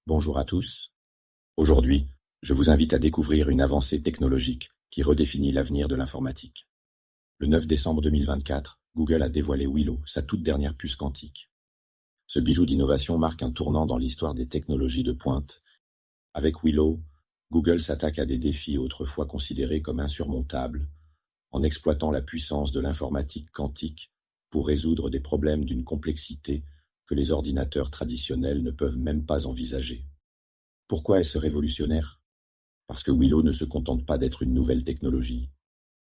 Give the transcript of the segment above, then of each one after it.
Bonjour à tous. Aujourd'hui, je vous invite à découvrir une avancée technologique qui redéfinit l'avenir de l'informatique. Le 9 décembre 2024, Google a dévoilé Willow, sa toute dernière puce quantique. Ce bijou d'innovation marque un tournant dans l'histoire des technologies de pointe. Avec Willow, Google s'attaque à des défis autrefois considérés comme insurmontables, en exploitant la puissance de l'informatique quantique pour résoudre des problèmes d'une complexité que les ordinateurs traditionnels ne peuvent même pas envisager. Pourquoi est-ce révolutionnaire? Parce que Willow ne se contente pas d'être une nouvelle technologie.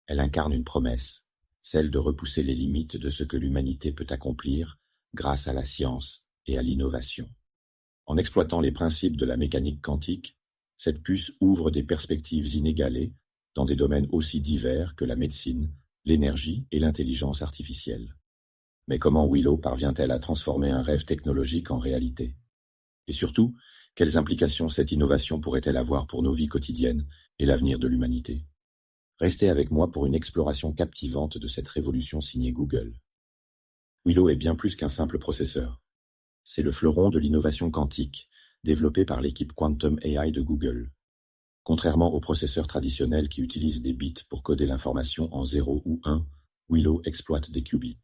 Elle incarne une promesse, celle de repousser les limites de ce que l'humanité peut accomplir grâce à la science et à l'innovation. En exploitant les principes de la mécanique quantique, cette puce ouvre des perspectives inégalées dans des domaines aussi divers que la médecine, l'énergie et l'intelligence artificielle. Mais comment Willow parvient-elle à transformer un rêve technologique en réalité? Et surtout, quelles implications cette innovation pourrait-elle avoir pour nos vies quotidiennes et l'avenir de l'humanité? Restez avec moi pour une exploration captivante de cette révolution signée Google. Willow est bien plus qu'un simple processeur. C'est le fleuron de l'innovation quantique, développé par l'équipe Quantum AI de Google. Contrairement aux processeurs traditionnels qui utilisent des bits pour coder l'information en 0 ou 1, Willow exploite des qubits.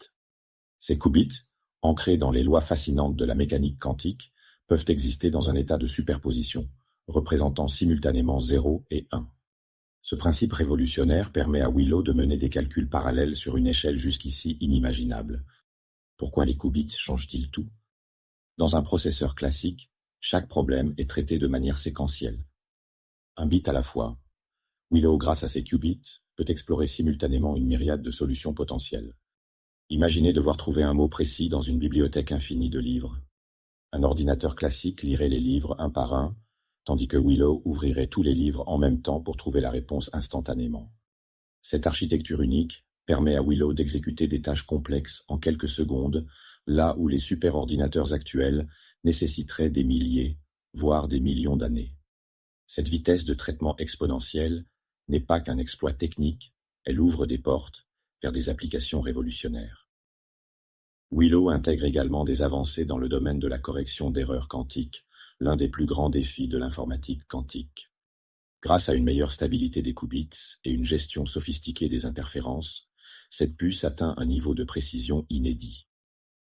Ces qubits, ancrés dans les lois fascinantes de la mécanique quantique, peuvent exister dans un état de superposition, représentant simultanément 0 et 1. Ce principe révolutionnaire permet à Willow de mener des calculs parallèles sur une échelle jusqu'ici inimaginable. Pourquoi les qubits changent-ils tout? Dans un processeur classique, chaque problème est traité de manière séquentielle. Un bit à la fois. Willow, grâce à ses qubits, peut explorer simultanément une myriade de solutions potentielles. Imaginez devoir trouver un mot précis dans une bibliothèque infinie de livres. Un ordinateur classique lirait les livres un par un, tandis que Willow ouvrirait tous les livres en même temps pour trouver la réponse instantanément. Cette architecture unique permet à Willow d'exécuter des tâches complexes en quelques secondes, là où les superordinateurs actuels nécessiteraient des milliers, voire des millions d'années. Cette vitesse de traitement exponentielle n'est pas qu'un exploit technique, elle ouvre des portes vers des applications révolutionnaires. Willow intègre également des avancées dans le domaine de la correction d'erreurs quantiques, l'un des plus grands défis de l'informatique quantique. Grâce à une meilleure stabilité des qubits et une gestion sophistiquée des interférences, cette puce atteint un niveau de précision inédit.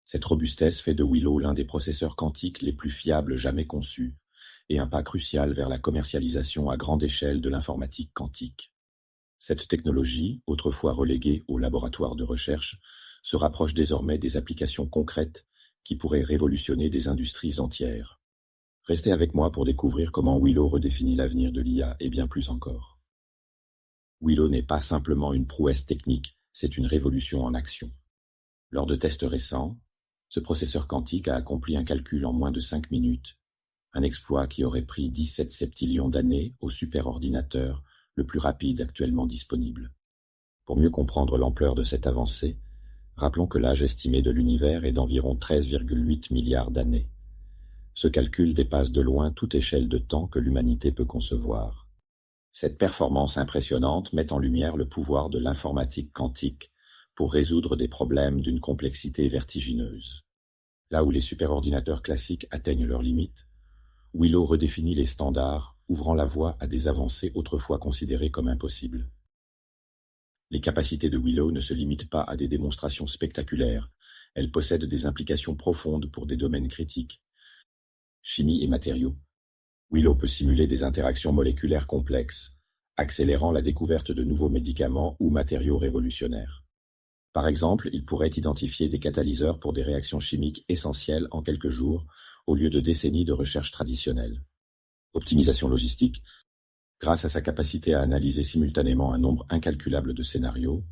Cette robustesse fait de Willow l'un des processeurs quantiques les plus fiables jamais conçus, et un pas crucial vers la commercialisation à grande échelle de l'informatique quantique. Cette technologie, autrefois reléguée aux laboratoires de recherche, se rapproche désormais des applications concrètes qui pourraient révolutionner des industries entières. Restez avec moi pour découvrir comment Willow redéfinit l'avenir de l'IA et bien plus encore. Willow n'est pas simplement une prouesse technique, c'est une révolution en action. Lors de tests récents, ce processeur quantique a accompli un calcul en moins de 5 minutes, un exploit qui aurait pris 17 septillions d'années au superordinateur le plus rapide actuellement disponible. Pour mieux comprendre l'ampleur de cette avancée, rappelons que l'âge estimé de l'univers est d'environ 13,8 milliards d'années. Ce calcul dépasse de loin toute échelle de temps que l'humanité peut concevoir. Cette performance impressionnante met en lumière le pouvoir de l'informatique quantique pour résoudre des problèmes d'une complexité vertigineuse. Là où les superordinateurs classiques atteignent leurs limites, Willow redéfinit les standards, ouvrant la voie à des avancées autrefois considérées comme impossibles. Les capacités de Willow ne se limitent pas à des démonstrations spectaculaires, elles possèdent des implications profondes pour des domaines critiques. Chimie et matériaux. Willow peut simuler des interactions moléculaires complexes, accélérant la découverte de nouveaux médicaments ou matériaux révolutionnaires. Par exemple, il pourrait identifier des catalyseurs pour des réactions chimiques essentielles en quelques jours, au lieu de décennies de recherche traditionnelle. Optimisation logistique. Grâce à sa capacité à analyser simultanément un nombre incalculable de scénarios,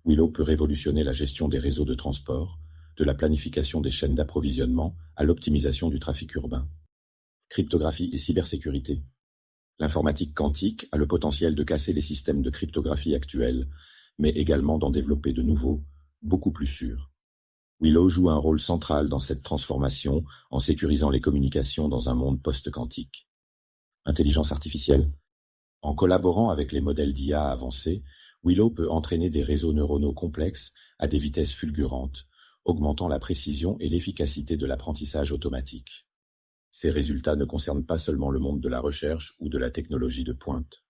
Willow peut révolutionner la gestion des réseaux de transport, de la planification des chaînes d'approvisionnement à l'optimisation du trafic urbain. Cryptographie et cybersécurité. L'informatique quantique a le potentiel de casser les systèmes de cryptographie actuels, mais également d'en développer de nouveaux, beaucoup plus sûrs. Willow joue un rôle central dans cette transformation en sécurisant les communications dans un monde post-quantique. Intelligence artificielle. En collaborant avec les modèles d'IA avancés, Willow peut entraîner des réseaux neuronaux complexes à des vitesses fulgurantes, augmentant la précision et l'efficacité de l'apprentissage automatique. Ces résultats ne concernent pas seulement le monde de la recherche ou de la technologie de pointe.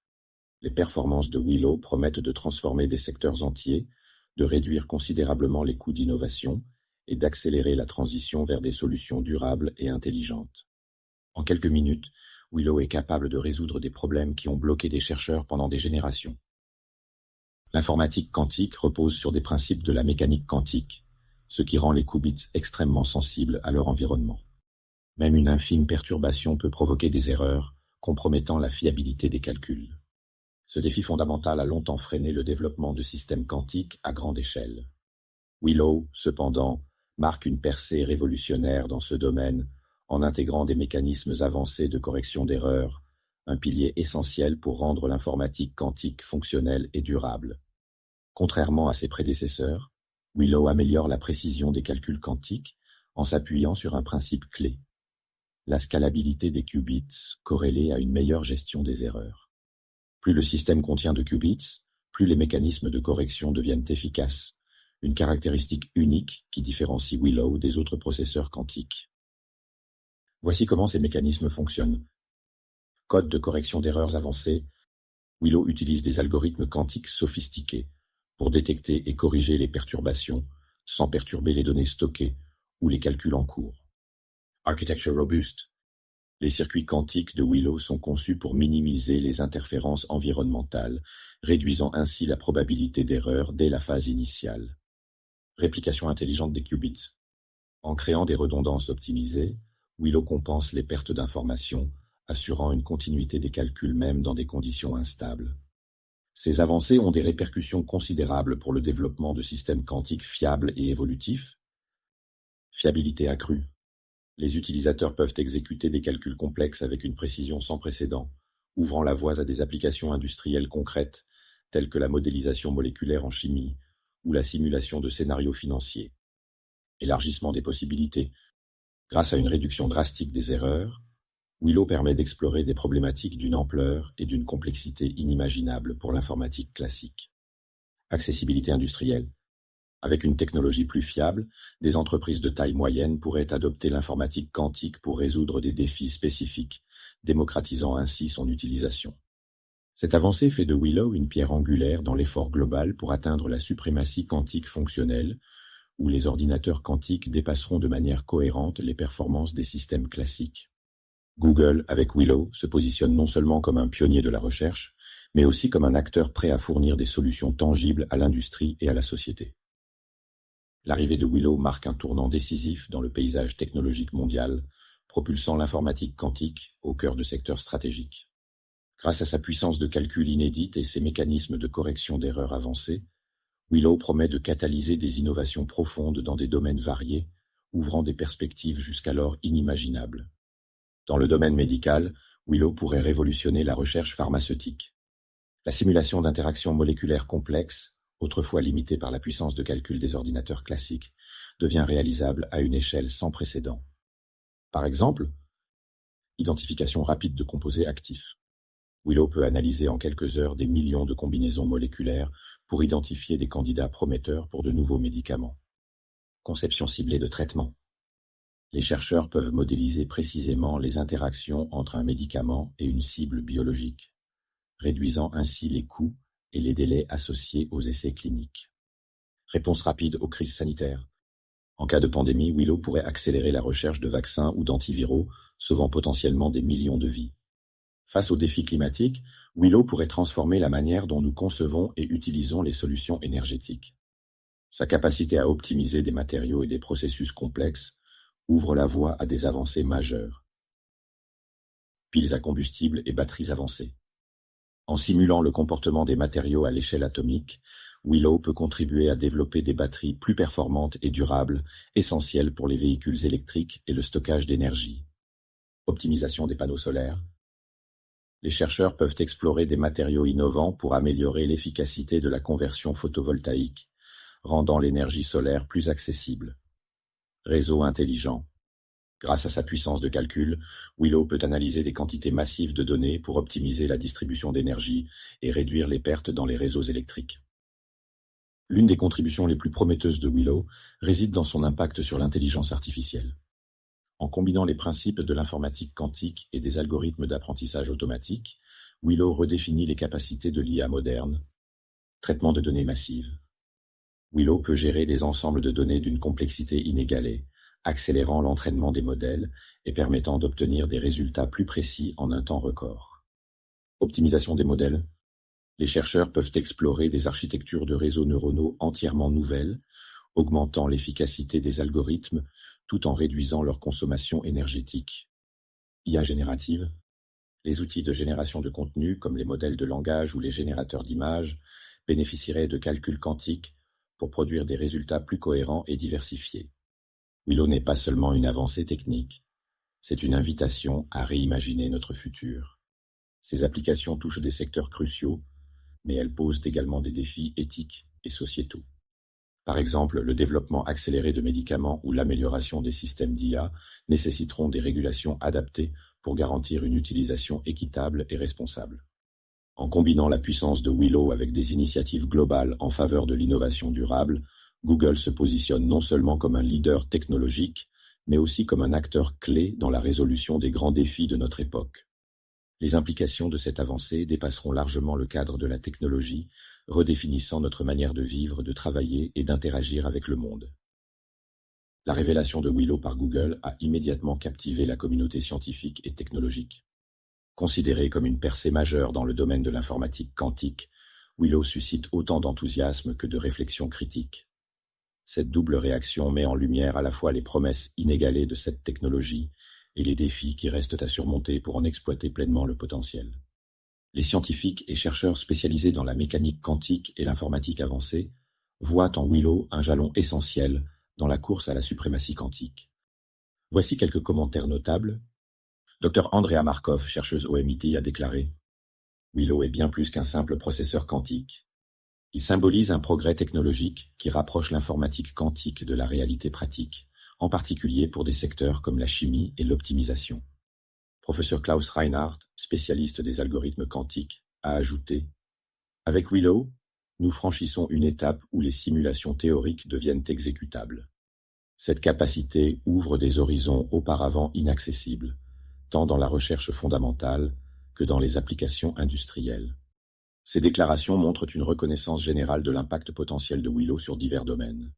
Les performances de Willow promettent de transformer des secteurs entiers, de réduire considérablement les coûts d'innovation et d'accélérer la transition vers des solutions durables et intelligentes. En quelques minutes, Willow est capable de résoudre des problèmes qui ont bloqué des chercheurs pendant des générations. L'informatique quantique repose sur des principes de la mécanique quantique, ce qui rend les qubits extrêmement sensibles à leur environnement. Même une infime perturbation peut provoquer des erreurs, compromettant la fiabilité des calculs. Ce défi fondamental a longtemps freiné le développement de systèmes quantiques à grande échelle. Willow, cependant, marque une percée révolutionnaire dans ce domaine en intégrant des mécanismes avancés de correction d'erreurs, un pilier essentiel pour rendre l'informatique quantique fonctionnelle et durable. Contrairement à ses prédécesseurs, Willow améliore la précision des calculs quantiques en s'appuyant sur un principe clé: la scalabilité des qubits corrélée à une meilleure gestion des erreurs. Plus le système contient de qubits, plus les mécanismes de correction deviennent efficaces, une caractéristique unique qui différencie Willow des autres processeurs quantiques. Voici comment ces mécanismes fonctionnent. Code de correction d'erreurs avancé. Willow utilise des algorithmes quantiques sophistiqués pour détecter et corriger les perturbations sans perturber les données stockées ou les calculs en cours. Architecture robuste. Les circuits quantiques de Willow sont conçus pour minimiser les interférences environnementales, réduisant ainsi la probabilité d'erreur dès la phase initiale. Réplication intelligente des qubits. En créant des redondances optimisées, Willow compense les pertes d'informations, assurant une continuité des calculs même dans des conditions instables. Ces avancées ont des répercussions considérables pour le développement de systèmes quantiques fiables et évolutifs. Fiabilité accrue. Les utilisateurs peuvent exécuter des calculs complexes avec une précision sans précédent, ouvrant la voie à des applications industrielles concrètes, telles que la modélisation moléculaire en chimie ou la simulation de scénarios financiers. Élargissement des possibilités. Grâce à une réduction drastique des erreurs, Willow permet d'explorer des problématiques d'une ampleur et d'une complexité inimaginables pour l'informatique classique. Accessibilité industrielle. Avec une technologie plus fiable, des entreprises de taille moyenne pourraient adopter l'informatique quantique pour résoudre des défis spécifiques, démocratisant ainsi son utilisation. Cette avancée fait de Willow une pierre angulaire dans l'effort global pour atteindre la suprématie quantique fonctionnelle, où les ordinateurs quantiques dépasseront de manière cohérente les performances des systèmes classiques. Google, avec Willow, se positionne non seulement comme un pionnier de la recherche, mais aussi comme un acteur prêt à fournir des solutions tangibles à l'industrie et à la société. L'arrivée de Willow marque un tournant décisif dans le paysage technologique mondial, propulsant l'informatique quantique au cœur de secteurs stratégiques. Grâce à sa puissance de calcul inédite et ses mécanismes de correction d'erreurs avancés, Willow promet de catalyser des innovations profondes dans des domaines variés, ouvrant des perspectives jusqu'alors inimaginables. Dans le domaine médical, Willow pourrait révolutionner la recherche pharmaceutique. La simulation d'interactions moléculaires complexes, autrefois limitée par la puissance de calcul des ordinateurs classiques, devient réalisable à une échelle sans précédent. Par exemple, identification rapide de composés actifs. Willow peut analyser en quelques heures des millions de combinaisons moléculaires pour identifier des candidats prometteurs pour de nouveaux médicaments. Conception ciblée de traitement. Les chercheurs peuvent modéliser précisément les interactions entre un médicament et une cible biologique, réduisant ainsi les coûts et les délais associés aux essais cliniques. Réponse rapide aux crises sanitaires. En cas de pandémie, Willow pourrait accélérer la recherche de vaccins ou d'antiviraux, sauvant potentiellement des millions de vies. Face aux défis climatiques, Willow pourrait transformer la manière dont nous concevons et utilisons les solutions énergétiques. Sa capacité à optimiser des matériaux et des processus complexes ouvre la voie à des avancées majeures. Piles à combustible et batteries avancées. En simulant le comportement des matériaux à l'échelle atomique, Willow peut contribuer à développer des batteries plus performantes et durables, essentielles pour les véhicules électriques et le stockage d'énergie. Optimisation des panneaux solaires. Les chercheurs peuvent explorer des matériaux innovants pour améliorer l'efficacité de la conversion photovoltaïque, rendant l'énergie solaire plus accessible. Réseau intelligent. Grâce à sa puissance de calcul, Willow peut analyser des quantités massives de données pour optimiser la distribution d'énergie et réduire les pertes dans les réseaux électriques. L'une des contributions les plus prometteuses de Willow réside dans son impact sur l'intelligence artificielle. En combinant les principes de l'informatique quantique et des algorithmes d'apprentissage automatique, Willow redéfinit les capacités de l'IA moderne. Traitement de données massives. Willow peut gérer des ensembles de données d'une complexité inégalée, accélérant l'entraînement des modèles et permettant d'obtenir des résultats plus précis en un temps record. Optimisation des modèles. Les chercheurs peuvent explorer des architectures de réseaux neuronaux entièrement nouvelles, augmentant l'efficacité des algorithmes tout en réduisant leur consommation énergétique. IA générative. Les outils de génération de contenu, comme les modèles de langage ou les générateurs d'images, bénéficieraient de calculs quantiques pour produire des résultats plus cohérents et diversifiés. Willow n'est pas seulement une avancée technique, c'est une invitation à réimaginer notre futur. Ces applications touchent des secteurs cruciaux, mais elles posent également des défis éthiques et sociétaux. Par exemple, le développement accéléré de médicaments ou l'amélioration des systèmes d'IA nécessiteront des régulations adaptées pour garantir une utilisation équitable et responsable. En combinant la puissance de Willow avec des initiatives globales en faveur de l'innovation durable, Google se positionne non seulement comme un leader technologique, mais aussi comme un acteur clé dans la résolution des grands défis de notre époque. Les implications de cette avancée dépasseront largement le cadre de la technologie, redéfinissant notre manière de vivre, de travailler et d'interagir avec le monde. La révélation de Willow par Google a immédiatement captivé la communauté scientifique et technologique. Considérée comme une percée majeure dans le domaine de l'informatique quantique, Willow suscite autant d'enthousiasme que de réflexion critique. Cette double réaction met en lumière à la fois les promesses inégalées de cette technologie et les défis qui restent à surmonter pour en exploiter pleinement le potentiel. Les scientifiques et chercheurs spécialisés dans la mécanique quantique et l'informatique avancée voient en Willow un jalon essentiel dans la course à la suprématie quantique. Voici quelques commentaires notables. Dr Andrea Markov, chercheuse au MIT, a déclaré « Willow est bien plus qu'un simple processeur quantique. Il symbolise un progrès technologique qui rapproche l'informatique quantique de la réalité pratique, en particulier pour des secteurs comme la chimie et l'optimisation. » Professeur Klaus Reinhardt, spécialiste des algorithmes quantiques, a ajouté « Avec Willow, nous franchissons une étape où les simulations théoriques deviennent exécutables. Cette capacité ouvre des horizons auparavant inaccessibles, tant dans la recherche fondamentale que dans les applications industrielles. » Ces déclarations montrent une reconnaissance générale de l'impact potentiel de Willow sur divers domaines.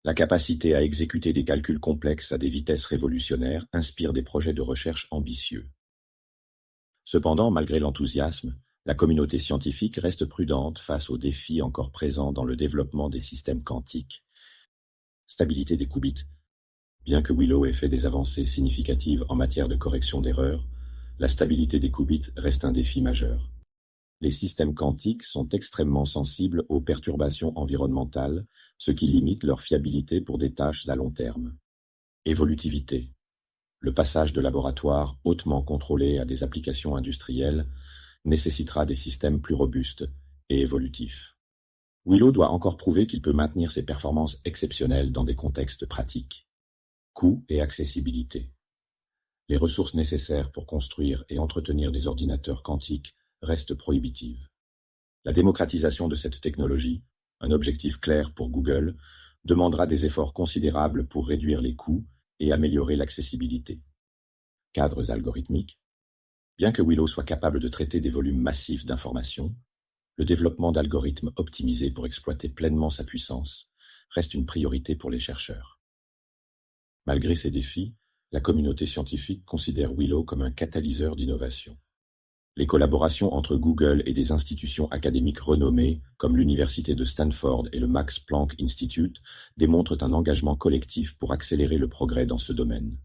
La capacité à exécuter des calculs complexes à des vitesses révolutionnaires inspire des projets de recherche ambitieux. Cependant, malgré l'enthousiasme, la communauté scientifique reste prudente face aux défis encore présents dans le développement des systèmes quantiques. Stabilité des qubits. Bien que Willow ait fait des avancées significatives en matière de correction d'erreurs, la stabilité des qubits reste un défi majeur. Les systèmes quantiques sont extrêmement sensibles aux perturbations environnementales, ce qui limite leur fiabilité pour des tâches à long terme. Évolutivité. Le passage de laboratoires hautement contrôlés à des applications industrielles nécessitera des systèmes plus robustes et évolutifs. Willow doit encore prouver qu'il peut maintenir ses performances exceptionnelles dans des contextes pratiques. Coût et accessibilité. Les ressources nécessaires pour construire et entretenir des ordinateurs quantiques restent prohibitives. La démocratisation de cette technologie, un objectif clair pour Google, demandera des efforts considérables pour réduire les coûts et améliorer l'accessibilité. Cadres algorithmiques. Bien que Willow soit capable de traiter des volumes massifs d'informations, le développement d'algorithmes optimisés pour exploiter pleinement sa puissance reste une priorité pour les chercheurs. Malgré ces défis, la communauté scientifique considère Willow comme un catalyseur d'innovation. Les collaborations entre Google et des institutions académiques renommées, comme l'Université de Stanford et le Max Planck Institute, démontrent un engagement collectif pour accélérer le progrès dans ce domaine.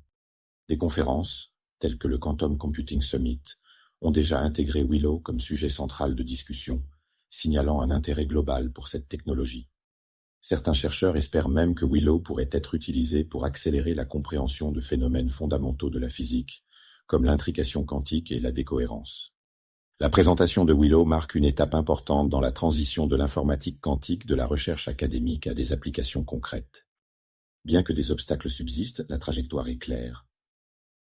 Des conférences, telles que le Quantum Computing Summit, ont déjà intégré Willow comme sujet central de discussion, signalant un intérêt global pour cette technologie. Certains chercheurs espèrent même que Willow pourrait être utilisé pour accélérer la compréhension de phénomènes fondamentaux de la physique, comme l'intrication quantique et la décohérence. La présentation de Willow marque une étape importante dans la transition de l'informatique quantique de la recherche académique à des applications concrètes. Bien que des obstacles subsistent, la trajectoire est claire.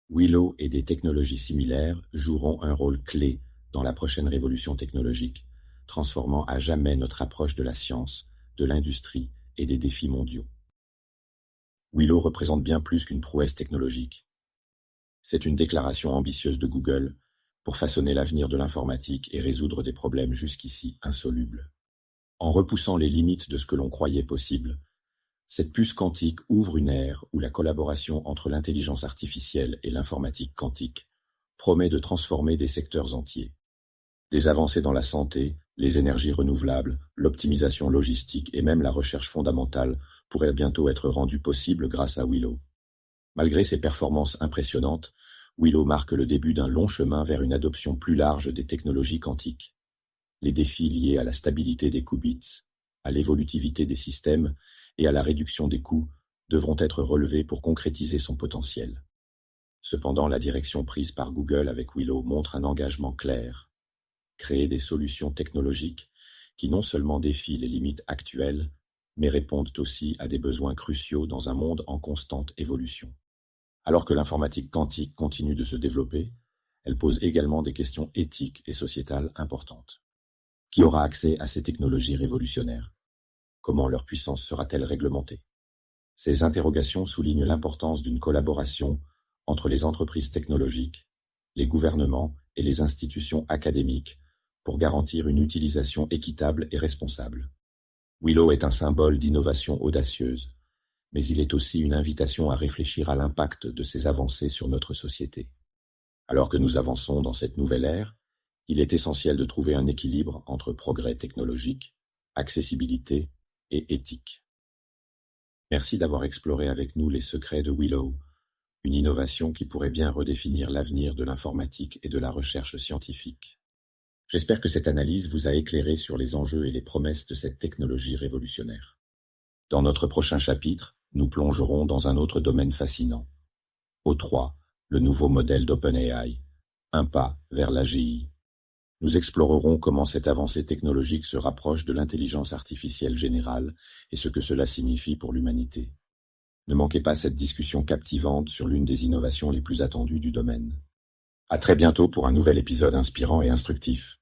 Willow et des technologies similaires joueront un rôle clé dans la prochaine révolution technologique, transformant à jamais notre approche de la science, de l'industrie et des défis mondiaux. Willow représente bien plus qu'une prouesse technologique. C'est une déclaration ambitieuse de Google pour façonner l'avenir de l'informatique et résoudre des problèmes jusqu'ici insolubles. En repoussant les limites de ce que l'on croyait possible, cette puce quantique ouvre une ère où la collaboration entre l'intelligence artificielle et l'informatique quantique promet de transformer des secteurs entiers. Des avancées dans la santé, les énergies renouvelables, l'optimisation logistique et même la recherche fondamentale pourraient bientôt être rendues possibles grâce à Willow. Malgré ses performances impressionnantes, Willow marque le début d'un long chemin vers une adoption plus large des technologies quantiques. Les défis liés à la stabilité des qubits, à l'évolutivité des systèmes et à la réduction des coûts devront être relevés pour concrétiser son potentiel. Cependant, la direction prise par Google avec Willow montre un engagement clair: créer des solutions technologiques qui non seulement défient les limites actuelles, mais répondent aussi à des besoins cruciaux dans un monde en constante évolution. Alors que l'informatique quantique continue de se développer, elle pose également des questions éthiques et sociétales importantes. Qui aura accès à ces technologies révolutionnaires? Comment leur puissance sera-t-elle réglementée? Ces interrogations soulignent l'importance d'une collaboration entre les entreprises technologiques, les gouvernements et les institutions académiques pour garantir une utilisation équitable et responsable. Willow est un symbole d'innovation audacieuse, mais il est aussi une invitation à réfléchir à l'impact de ces avancées sur notre société. Alors que nous avançons dans cette nouvelle ère, il est essentiel de trouver un équilibre entre progrès technologique, accessibilité et éthique. Merci d'avoir exploré avec nous les secrets de Willow, une innovation qui pourrait bien redéfinir l'avenir de l'informatique et de la recherche scientifique. J'espère que cette analyse vous a éclairé sur les enjeux et les promesses de cette technologie révolutionnaire. Dans notre prochain chapitre, nous plongerons dans un autre domaine fascinant. O3, le nouveau modèle d'OpenAI, un pas vers l'AGI. Nous explorerons comment cette avancée technologique se rapproche de l'intelligence artificielle générale et ce que cela signifie pour l'humanité. Ne manquez pas cette discussion captivante sur l'une des innovations les plus attendues du domaine. À très bientôt pour un nouvel épisode inspirant et instructif.